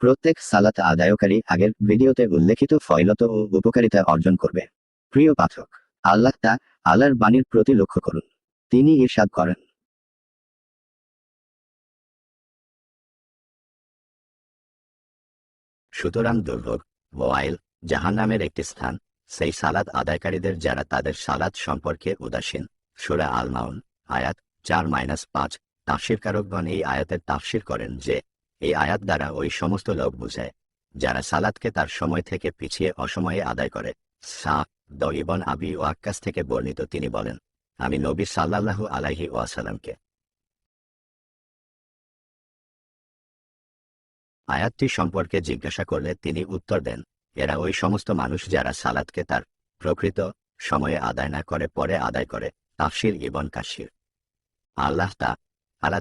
প্রত্যেক সালাত আদায়কারী আগের ভিডিওতে উল্লেখিত ফয়লত ও উপকারিতা অর্জন করবে। প্রিয় পাঠক, আল্লাহর বাণীর প্রতি লক্ষ্য করুন। তিনি ইরশাদ করেন, সুতরাং দুর্ভোগ, ওয়াইল, জাহান্নামের একটি স্থান সেই সালাত আদায়কারীদের যারা তাদের সালাত সম্পর্কে উদাসীন। সূরা আল মাউন, আয়াত 4-5। তাফসীরকারকগণ এই আয়াতের তাফসীর করেন যে, এই আয়াত দ্বারা ওই সমস্ত লোক বুঝায় যারা সালাতকে তার সময় থেকে পিছিয়ে অসময়ে আদায় করে। সা'দ ইবন আবি ওয়াক্কাস থেকে বর্ণিত, তিনি বলেন, আমি নবী সাল্লাল্লাহু আলাইহি ওয়াসাল্লামকে আয়াতটি সম্পর্কে জিজ্ঞাসা করলে তিনি উত্তর দেন, এরা ওই সমস্ত মানুষ যারা সালাতকে তার প্রকৃত সময়ে আদায় না করে পরে আদায় করে। তাফসীর ইবন কাসির। আল্লাহ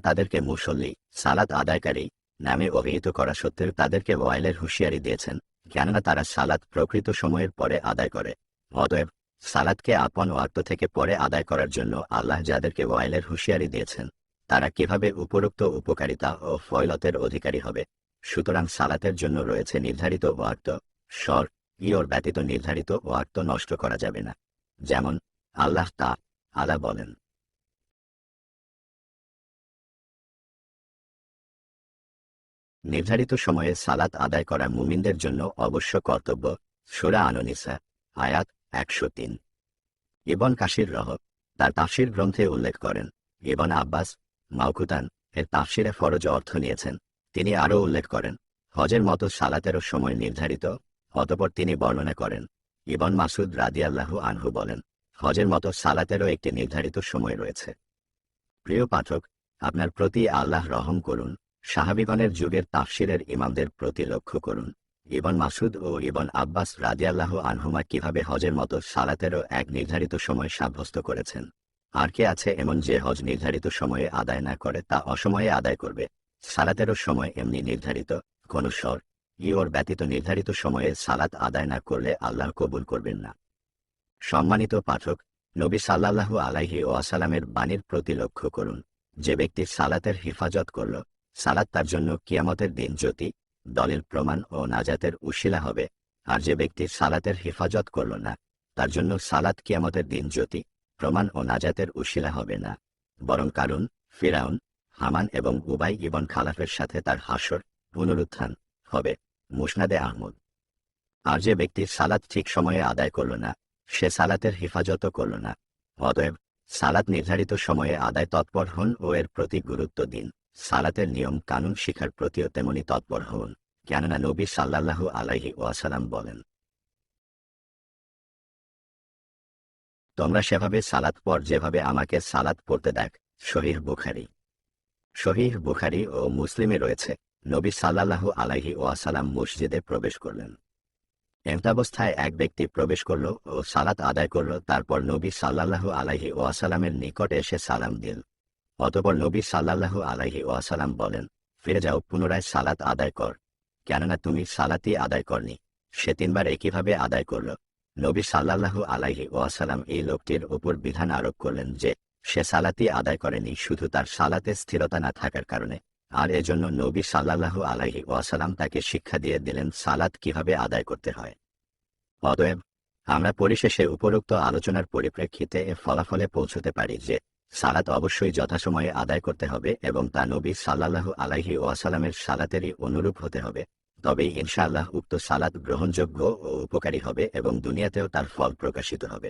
তাদেরকে মুসল্লি, সালাত আদায়কারী নামে অভিহিত করা সত্ত্বেও তাদেরকে ওয়াইলের হুঁশিয়ারি দিয়েছেন, কেননা তারা সালাত প্রকৃত সময়ের পরে আদায় করে। অতএব সালাতকে আপন ওয়াক্ত থেকে পরে আদায় করার জন্য আল্লাহ যাদেরকে ওয়াইলের হুঁশিয়ারি দিয়েছেন, তারা কিভাবে উপরোক্ত উপকারিতা ও ফয়লতের অধিকারী হবে। সুতরাং সালাতের জন্য রয়েছে নির্ধারিত ওয়াক্ত, ইয়র ব্যতীত নির্ধারিত ওয়াক্ত নষ্ট করা যাবে না। যেমন আল্লাহ তাআলা বলেন, নির্ধারিত সময়ে সালাত আদায় করা মুমিনদের জন্য অবশ্য কর্তব্য। সূরা আন-নিসা, আয়াত 103। ইবন কাসির তার তাফসীর গ্রন্থে উল্লেখ করেন, ইবন আব্বাস মাওকুতান এর তাফসীরে ফরজ অর্থ নিয়েছেন। তিনি আরও উল্লেখ করেন, হজের মতো সালাতেরও সময় নির্ধারিত। অতঃপর তিনি বর্ণনা করেন, ইবন মাসুদ রাদিয়াল্লাহু আনহু বলেন, হজের মতো সালাতেরও একটি নির্ধারিত সময় রয়েছে। প্রিয় পাঠক, আপনার প্রতি আল্লাহ রহম করুন। সাহাবীগণের যুগের তাফসীরের ইমামদের প্রতি লক্ষ্য করুন। ইবন মাসুদ ও ইবন আব্বাস রাদিয়াল্লাহু আনহুমা কিভাবে হজের মতো সালাতেরও এক নির্ধারিত সময় সাব্যস্ত করেছেন। আর কে আছে এমন যে হজ নির্ধারিত সময়ে আদায় না করে তা অসময়ে আদায় করবে। সালাতেরও সময় এমনি নির্ধারিত, কোন ইয়র ব্যতীত নির্ধারিত সময়ে সালাত আদায় না করলে আল্লাহ কবুল করবেন না। সম্মানিত পাঠক, নবী সাল্লাল্লাহু আলাইহি ওয়াসাল্লামের বাণীর প্রতি লক্ষ্য করুন। যে ব্যক্তি সালাতের হিফাজত করল, সালাত তার জন্য কিয়ামতের দিন জ্যোতি, দলিল, প্রমাণ ও নাজাতের উশিলা হবে। আর যে ব্যক্তি সালাতের হিফাজত করল না, তার জন্য সালাত কিয়ামতের দিন জ্যোতি, প্রমাণ ও নাজাতের উশিলা হবে না, বরং কারুন, ফিরাউন, হামান এবং উবাই ইবন খালাফের সাথে তার হাসর, পুনরুত্থান হবে। মুসনাদে আহমদ। আর যে ব্যক্তি সালাত ঠিক সময়ে আদায় করল না, সে সালাতের হেফাজতও করল না। অতএব সালাত নির্ধারিত সময়ে আদায় তৎপর হন ও এর প্রতি গুরুত্ব দিন। সালাতের নিয়ম কানুন শিখার প্রতিও তেমনি তৎপর হন, কেননা নবী সাল্লাল্লাহু আলাইহি ওয়াসাল্লাম বলেন, তোমরা সেভাবে সালাত পড় যেভাবে আমাকে সালাত পড়তে দেখ। সহিহ বুখারী ও মুসলিমে রয়েছে, নবী সাল্লাল্লাহু আলাইহি ওয়াসাল্লাম মসজিদে প্রবেশ করলেন। এমতাবস্থায় এক ব্যক্তি প্রবেশ করল ও সালাত আদায় করল। তারপর নবী সাল্লাল্লাহু আলাইহি ওয়াসাল্লামের নিকটে এসে সালাম দিল। অতঃপর নবী সাল্লাল্লাহু আলাইহি ওয়াসাল্লাম বলেন, ফিরে যাও, পুনরায় সালাত আদায় কর, কেননা তুমি সালাতই আদায় করনি। সে 3 বার একইভাবে আদায় করল। নবী সাল্লাল্লাহু আলাইহি ওয়াসাল্লাম এই লোকটির ওপর বিধান আরোপ করলেন যে সে সালাতই আদায় করেনি শুধু তার সালাতে স্থিরতা না থাকার কারণে। আর এজন্য নবী সাল্লাল্লাহু আলাইহি ওয়াসাল্লাম তাকে শিক্ষা দিয়ে দিলেন সালাত কিভাবে আদায় করতে হয়। অতএব আমরা পরিশেষে উপরোক্ত আলোচনার পরিপ্রেক্ষিতে এ ফলাফলে পৌঁছতে পারি যে সালাত অবশ্যই যথাসময়ে আদায় করতে হবে এবং তা নবী সাল্লাল্লাহু আলাইহি ওয়াসাল্লামের সালাতেরই অনুরূপ হতে হবে। তবেই ইনশাআল্লাহ উক্ত সালাত গ্রহণযোগ্য ও উপকারী হবে এবং দুনিয়াতেও তার ফল প্রকাশিত হবে।